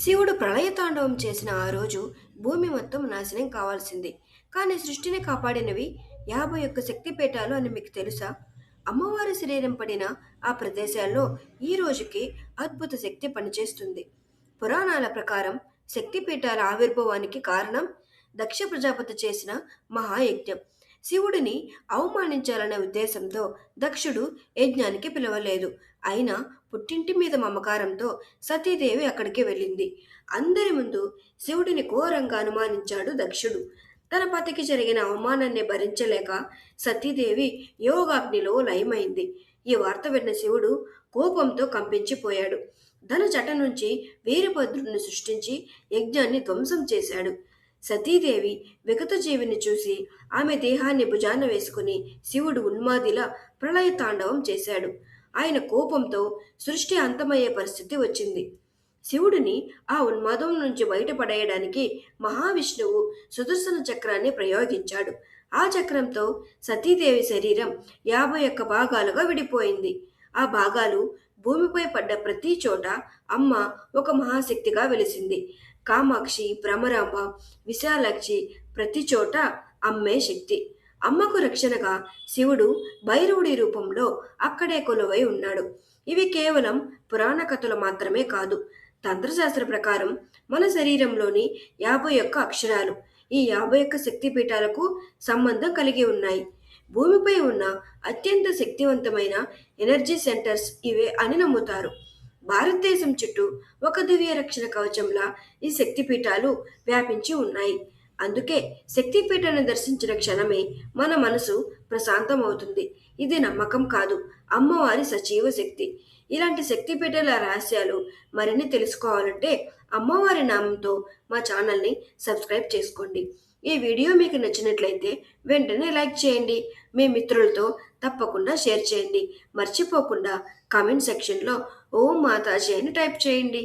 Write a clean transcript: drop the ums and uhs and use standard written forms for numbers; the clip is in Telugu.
శివుడు ప్రళయతాండవం చేసిన ఆ రోజు భూమి మొత్తం నాశనం కావాల్సింది. కానీ సృష్టిని కాపాడినవి 51 శక్తిపీఠాలు అని మీకు తెలుసా? అమ్మవారి శరీరం పడిన ఆ ప్రదేశాల్లో ఈ రోజుకి అద్భుత శక్తి పనిచేస్తుంది. పురాణాల ప్రకారం శక్తిపీఠాల ఆవిర్భావానికి కారణం దక్ష ప్రజాపతి చేసిన మహాయజ్ఞం. శివుడిని అవమానించాలనే ఉద్దేశంతో దక్షుడు యజ్ఞానికి పిలవలేదు. అయినా పుట్టింటి మీద మమకారంతో సతీదేవి అక్కడికి వెళ్ళింది. అందరి ముందు శివుడిని ఘోరంగా అనుమానించాడు దక్షుడు. తన పతికి జరిగిన అవమానాన్ని భరించలేక సతీదేవి యోగాగ్నిలో లయమైంది. ఈ వార్త విన్న శివుడు కోపంతో కంపించిపోయాడు. ధన జట నుంచి వీరభద్రుడిని సృష్టించి యజ్ఞాన్ని ధ్వంసం చేశాడు. సతీదేవి విగత జీవిని చూసి ఆమె దేహాన్ని భుజాన వేసుకుని శివుడు ఉన్మాదిలా ప్రళయ తాండవం చేశాడు. ఆయన కోపంతో సృష్టి అంతమయ్యే పరిస్థితి వచ్చింది. శివుడిని ఆ ఉన్మాదం నుంచి బయటపడేయడానికి మహావిష్ణువు సుదర్శన చక్రాన్ని ప్రయోగించాడు. ఆ చక్రంతో సతీదేవి శరీరం 51 భాగాలుగా విడిపోయింది. ఆ భాగాలు భూమిపై పడ్డ ప్రతి చోట అమ్మ ఒక మహాశక్తిగా వెలిసింది. కామాక్షి, భ్రమరాంబ, విశాలాక్షి ప్రతి చోట అమ్మే శక్తి. అమ్మకు రక్షణగా శివుడు భైరవుడి రూపంలో అక్కడే కొలువై ఉన్నాడు. ఇవి కేవలం పురాణ కథలు మాత్రమే కాదు. తంత్రశాస్త్ర ప్రకారం మన శరీరంలోని 51 అక్షరాలు ఈ 51 శక్తిపీఠాలకు సంబంధం కలిగి ఉన్నాయి. భూమిపై ఉన్న అత్యంత శక్తివంతమైన ఎనర్జీ సెంటర్స్ ఇవే అని నమ్ముతారు. భారతదేశం చుట్టూ ఒక దివ్య రక్షణ కవచంలా ఈ శక్తిపీఠాలు వ్యాపించి ఉన్నాయి. అందుకే శక్తిపీఠాన్ని దర్శించిన క్షణమే మన మనసు ప్రశాంతమవుతుంది. ఇది నమ్మకం కాదు, అమ్మవారి సజీవ శక్తి. ఇలాంటి శక్తిపీఠాల రహస్యాలు మరిన్ని తెలుసుకోవాలంటే అమ్మవారి నామంతో మా ఛానల్ని సబ్స్క్రైబ్ చేసుకోండి. ఈ వీడియో మీకు నచ్చినట్లయితే వెంటనే లైక్ చేయండి. మీ మిత్రులతో తప్పకుండా షేర్ చేయండి. మర్చిపోకుండా కామెంట్ సెక్షన్లో ఓం మాతాజీ అని టైప్ చేయండి.